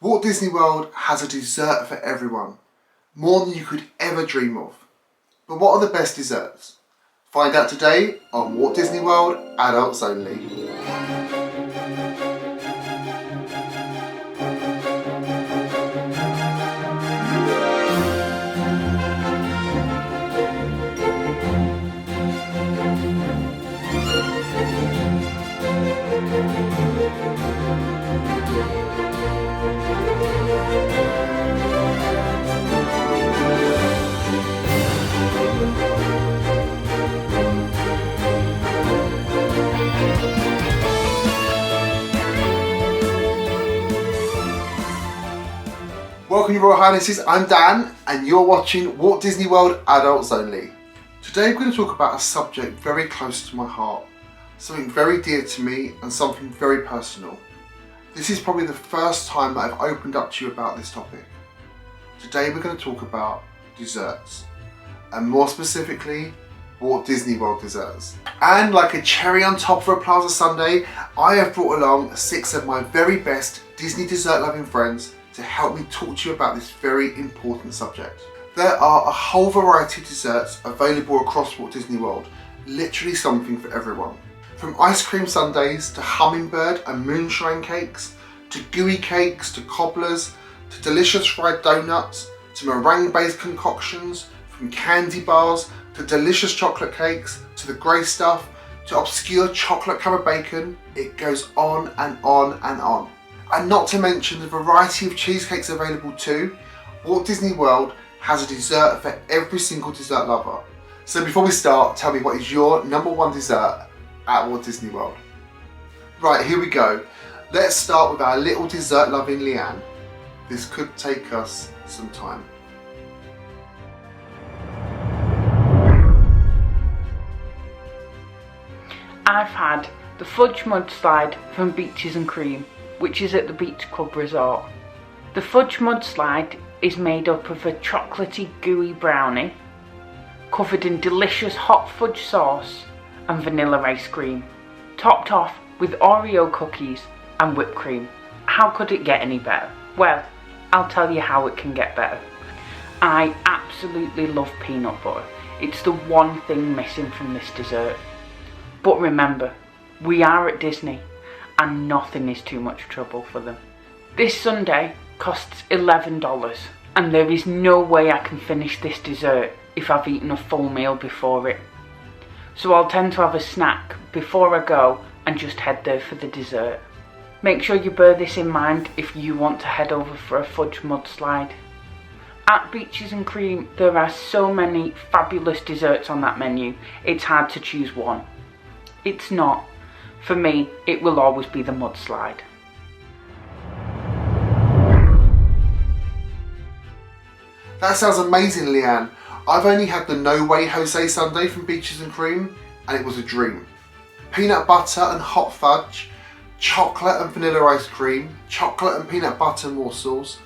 Walt Disney World has a dessert for everyone, more than you could ever dream of. But what are the best desserts? Find out today on Walt Disney World Adults Only. Welcome, your Royal Highnesses. I'm Dan, and you're watching Walt Disney World Adults Only. Today we're going to talk about a subject very close to my heart, something very dear to me and something very personal. This is probably the first time that I've opened up to you about this topic. Today we're going to talk about desserts, and more specifically, Walt Disney World desserts. And like a cherry on top for a plaza sundae, I have brought along 6 of my very best Disney dessert loving friends to help me talk to you about this very important subject. There are a whole variety of desserts available across Walt Disney World, literally something for everyone. From ice cream sundaes to hummingbird and moonshine cakes, to gooey cakes, to cobblers, to delicious fried donuts, to meringue based concoctions, from candy bars to delicious chocolate cakes, to the grey stuff, to obscure chocolate covered bacon. It goes on and on and on. And not to mention the variety of cheesecakes available too. Walt Disney World has a dessert for every single dessert lover. So before we start, tell me, what is your number one dessert at Walt Disney World? Right, here we go. Let's start with our little dessert loving Leanne. This could take us some time. I've had the fudge mudslide from Beaches and Cream, which is at the Beach Club Resort. The fudge mudslide is made up of a chocolatey gooey brownie covered in delicious hot fudge sauce and vanilla ice cream, topped off with Oreo cookies and whipped cream. How could it get any better? Well, I'll tell you how it can get better. I absolutely love peanut butter. It's the one thing missing from this dessert. But remember, we are at Disney, and nothing is too much trouble for them. This sundae costs $11, and there is no way I can finish this dessert if I've eaten a full meal before it. So I'll tend to have a snack before I go and just head there for the dessert. Make sure you bear this in mind if you want to head over for a fudge mudslide. At Beaches and Cream, there are so many fabulous desserts on that menu, it's hard to choose one. It's not. For me, it will always be the mudslide. That sounds amazing, Leanne. I've only had the No Way Jose sundae from Beaches and Cream, and it was a dream. Peanut butter and hot fudge, chocolate and vanilla ice cream, chocolate and peanut butter morsels,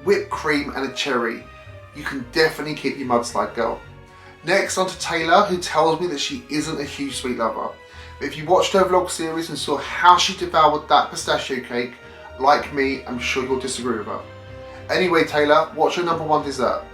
whipped cream and a cherry. You can definitely keep your mudslide girl. Next, on to Taylor, who tells me that she isn't a huge sweet lover. But if you watched her vlog series and saw how she devoured that pistachio cake, like me, I'm sure you'll disagree with her. Anyway, Taylor, what's your number one dessert?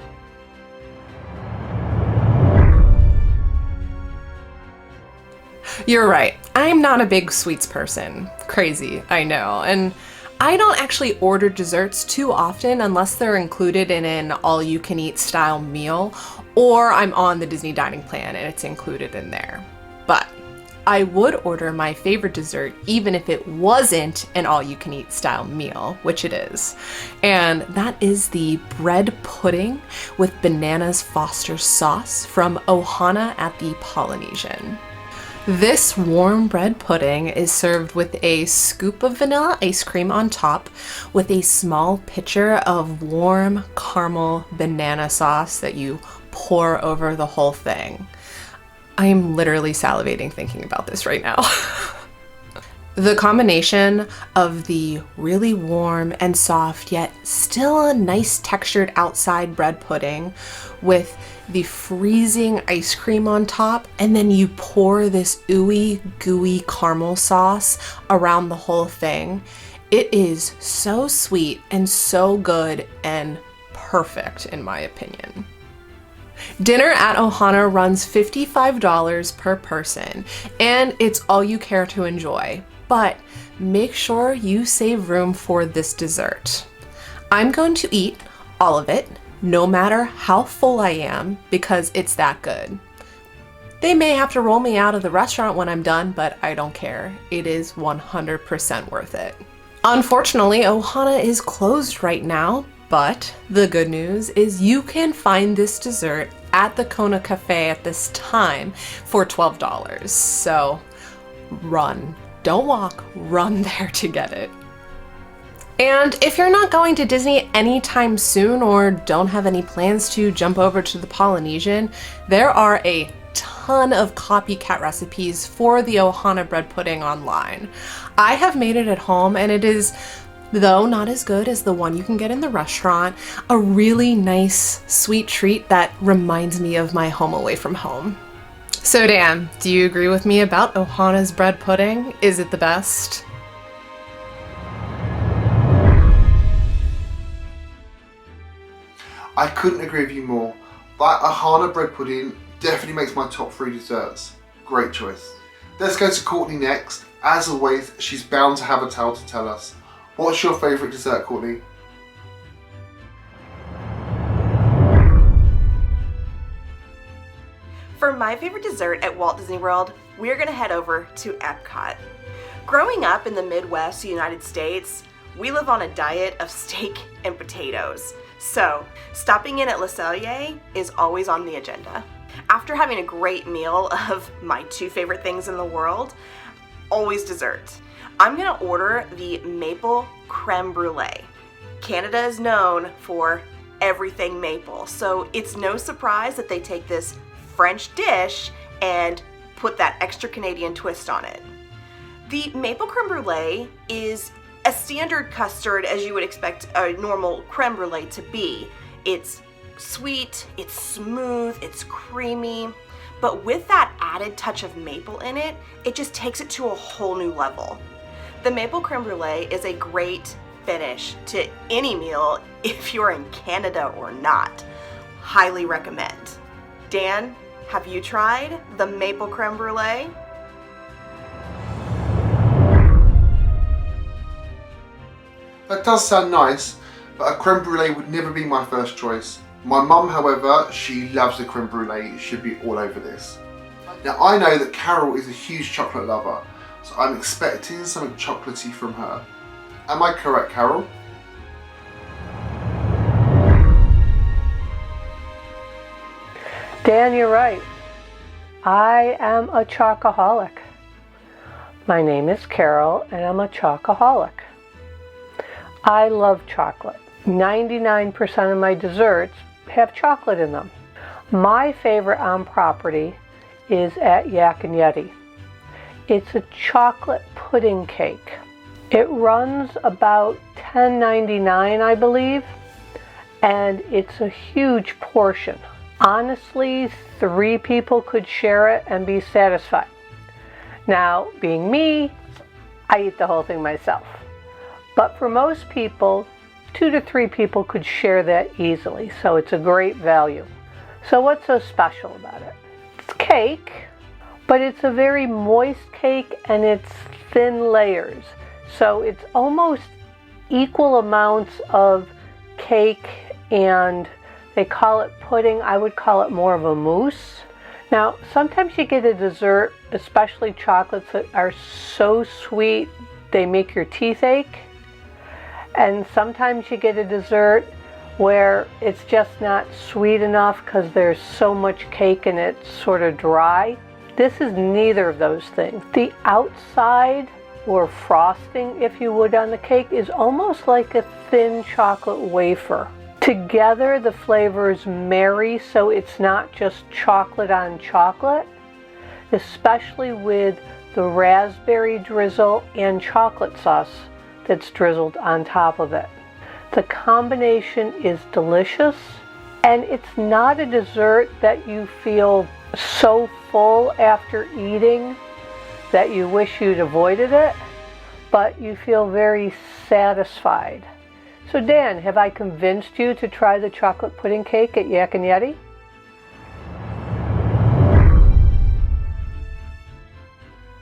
You're right. I'm not a big sweets person. Crazy, I know. And I don't actually order desserts too often unless they're included in an all-you-can-eat style meal, or I'm on the Disney dining plan and it's included in there. But I would order my favorite dessert even if it wasn't an all-you-can-eat style meal, which it is. And that is the bread pudding with bananas Foster sauce from Ohana at the Polynesian. This warm bread pudding is served with a scoop of vanilla ice cream on top with a small pitcher of warm caramel banana sauce that you pour over the whole thing. I am literally salivating thinking about this right now. The combination of the really warm and soft yet still a nice textured outside bread pudding with the freezing ice cream on top, and then you pour this ooey gooey caramel sauce around the whole thing. It is so sweet and so good and perfect in my opinion. Dinner at Ohana runs $55 per person, and it's all you care to enjoy, but make sure you save room for this dessert. I'm going to eat all of it, no matter how full I am, because it's that good. They may have to roll me out of the restaurant when I'm done, but I don't care. It is 100% worth it. Unfortunately, Ohana is closed right now, but the good news is you can find this dessert at the Kona Cafe at this time for $12. So run. Don't walk, run there to get it. And if you're not going to Disney anytime soon or don't have any plans to jump over to the Polynesian, there are a ton of copycat recipes for the Ohana bread pudding online. I have made it at home and it is, though not as good as the one you can get in the restaurant, a really nice sweet treat that reminds me of my home away from home. So Dan, do you agree with me about Ohana's bread pudding? Is it the best? I couldn't agree with you more. That Ohana bread pudding definitely makes my top 3 desserts. Great choice. Let's go to Courtney next. As always, she's bound to have a tale to tell us. What's your favourite dessert, Courtney? For my favorite dessert at Walt Disney World, we're gonna head over to Epcot. Growing up in the Midwest United States, we live on a diet of steak and potatoes. So, stopping in at Les Cellier is always on the agenda. After having a great meal of my 2 favorite things in the world, always dessert, I'm gonna order the maple creme brulee. Canada is known for everything maple, so it's no surprise that they take this French dish and put that extra Canadian twist on it. The maple creme brulee is a standard custard as you would expect a normal creme brulee to be. It's sweet, it's smooth, it's creamy, but with that added touch of maple in it, it just takes it to a whole new level. The maple creme brulee is a great finish to any meal if you're in Canada or not. Highly recommend. Dan, have you tried the maple creme brulee? That does sound nice, but a creme brulee would never be my first choice. My mum, however, she loves the creme brulee. She'd be all over this. Now I know that Carol is a huge chocolate lover, so I'm expecting something chocolatey from her. Am I correct, Carol? Dan, you're right. I am a chocoholic. My name is Carol and I'm a chocoholic. I love chocolate. 99% of my desserts have chocolate in them. My favorite on property is at Yak Yeti. It's a chocolate pudding cake. It runs about $10.99, I believe, and it's a huge portion. Honestly, 3 people could share it and be satisfied. Now, being me, I eat the whole thing myself. But for most people, 2 to 3 people could share that easily, so it's a great value. So what's so special about it? It's cake, but it's a very moist cake and it's thin layers. So it's almost equal amounts of cake and they call it pudding. I would call it more of a mousse. Now, sometimes you get a dessert, especially chocolates that are so sweet they make your teeth ache. And sometimes you get a dessert where it's just not sweet enough because there's so much cake and it's sort of dry. This is neither of those things. The outside, or frosting if you would, on the cake is almost like a thin chocolate wafer. Together the flavors marry, so it's not just chocolate on chocolate, especially with the raspberry drizzle and chocolate sauce that's drizzled on top of it. The combination is delicious, and it's not a dessert that you feel so full after eating that you wish you'd avoided it, but you feel very satisfied. So Dan, have I convinced you to try the chocolate pudding cake at Yak Yeti?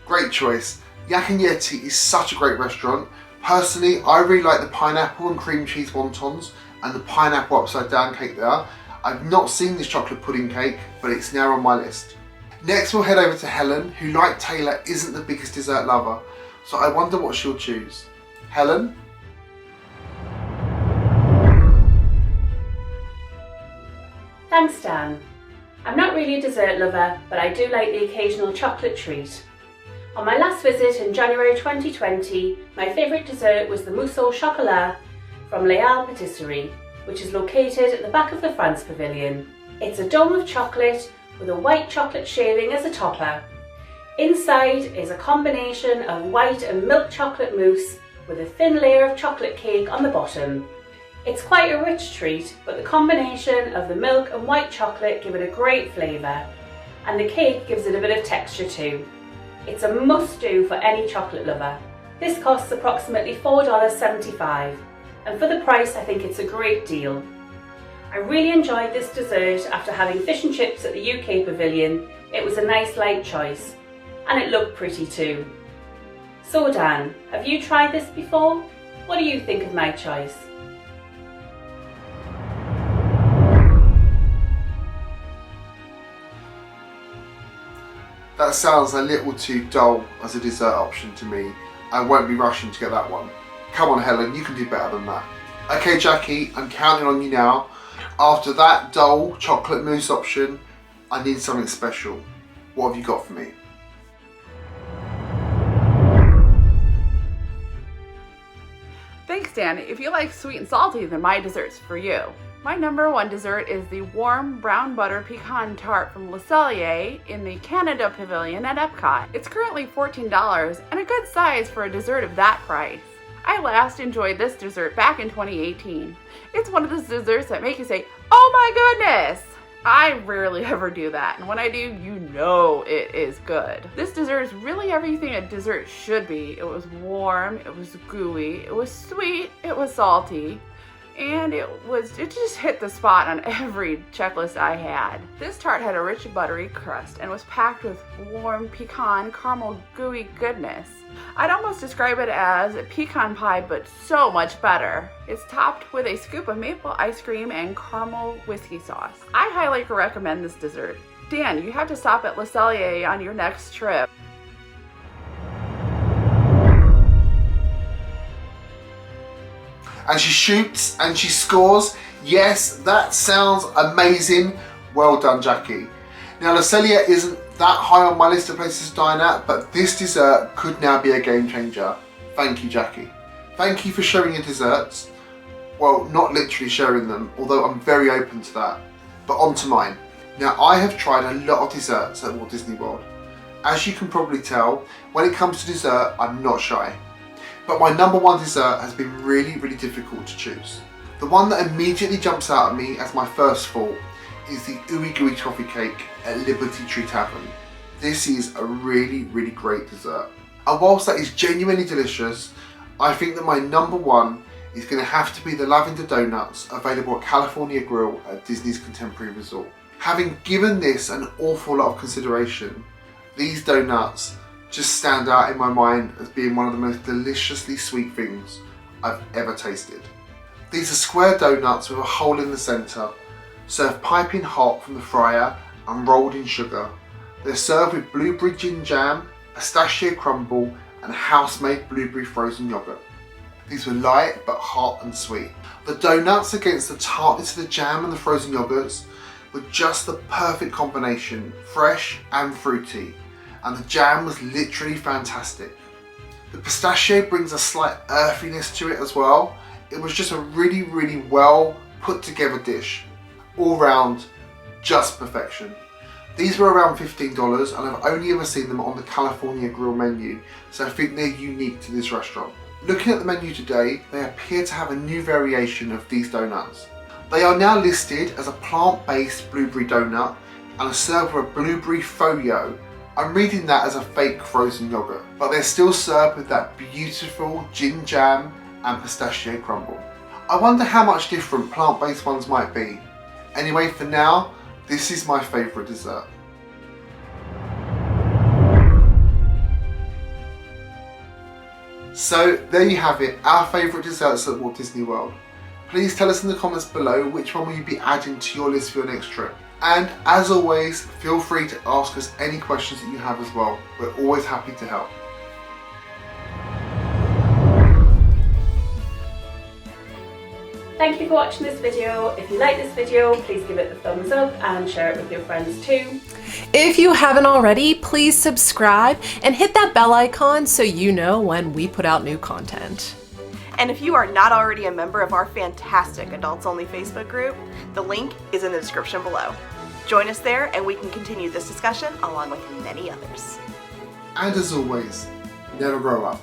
Great choice. Yak Yeti is such a great restaurant. Personally, I really like the pineapple and cream cheese wontons and the pineapple upside down cake there. I've not seen this chocolate pudding cake, but it's now on my list. Next we'll head over to Helen, who like Taylor isn't the biggest dessert lover, so I wonder what she'll choose. Helen? Thanks, Dan. I'm not really a dessert lover, but I do like the occasional chocolate treat. On my last visit in January 2020, my favourite dessert was the mousse au chocolat from Les Halles Patisserie, which is located at the back of the France Pavilion. It's a dome of chocolate with a white chocolate shaving as a topper. Inside is a combination of white and milk chocolate mousse with a thin layer of chocolate cake on the bottom. It's quite a rich treat, but the combination of the milk and white chocolate give it a great flavour, and the cake gives it a bit of texture too. It's a must-do for any chocolate lover. This costs approximately $4.75, and for the price I think it's a great deal. I really enjoyed this dessert after having fish and chips at the UK Pavilion. It was a nice light choice, and it looked pretty too. So Dan, have you tried this before? What do you think of my choice? That sounds a little too dull as a dessert option to me. I won't be rushing to get that one. Come on Helen, you can do better than that. Okay Jackie, I'm counting on you now. After that dull chocolate mousse option, I need something special. What have you got for me? Thanks, Dan. If you like sweet and salty, then my dessert's for you. My number one dessert is the warm brown butter pecan tart from Cellier in the Canada Pavilion at Epcot. It's currently $14 and a good size for a dessert of that price. I last enjoyed this dessert back in 2018. It's one of those desserts that make you say, "Oh my goodness!" I rarely ever do that, and when I do, you know it is good. This dessert is really everything a dessert should be. It was warm, it was gooey, it was sweet, it was salty, and it just hit the spot on every checklist I had. This tart had a rich buttery crust and was packed with warm pecan caramel gooey goodness. I'd almost describe it as a pecan pie, but so much better. It's topped with a scoop of maple ice cream and caramel whiskey sauce. I highly recommend this dessert. Dan, you have to stop at Le Cellier on your next trip. And she shoots and she scores. Yes, that sounds amazing. Well done, Jackie. Now, Le Cellier isn't that high on my list of places to dine at, but this dessert could now be a game changer. Thank you, Jackie. Thank you for sharing your desserts. Well, not literally sharing them, although I'm very open to that. But on to mine. Now, I have tried a lot of desserts at Walt Disney World. As you can probably tell, when it comes to dessert, I'm not shy. But my number one dessert has been really difficult to choose. The one that immediately jumps out at me as my first thought is the ooey gooey toffee cake at Liberty Tree Tavern. This is a really great dessert. And whilst that is genuinely delicious, I think that my number one is going to have to be the lavender donuts available at California Grill at Disney's Contemporary Resort. Having given this an awful lot of consideration, these donuts just stand out in my mind as being one of the most deliciously sweet things I've ever tasted. These are square donuts with a hole in the centre, served piping hot from the fryer and rolled in sugar. They're served with blueberry gin jam, pistachio crumble and house-made blueberry frozen yoghurt. These were light but hot and sweet. The donuts against the tartness of the jam and the frozen yoghurts were just the perfect combination, fresh and fruity. And the jam was literally fantastic. The pistachio brings a slight earthiness to it as well. It was just a really well put together dish. All round, just perfection. These were around $15 and I've only ever seen them on the California Grill menu, so I think they're unique to this restaurant. Looking at the menu today, they appear to have a new variation of these donuts. They are now listed as a plant-based blueberry donut and are served with a blueberry froyo I'm reading that as a fake frozen yogurt, but they're still served with that beautiful gin jam and pistachio crumble. I wonder how much different plant-based ones might be. Anyway, for now, this is my favourite dessert. So there you have it, our favourite desserts at Walt Disney World. Please tell us in the comments below which one will you be adding to your list for your next trip. And as always, feel free to ask us any questions that you have as well. We're always happy to help. Thank you for watching this video. If you like this video, please give it the thumbs up and share it with your friends too. If you haven't already, please subscribe and hit that bell icon so you know when we put out new content. And if you are not already a member of our fantastic Adults Only Facebook group, the link is in the description below. Join us there and we can continue this discussion along with many others. And as always, never grow up.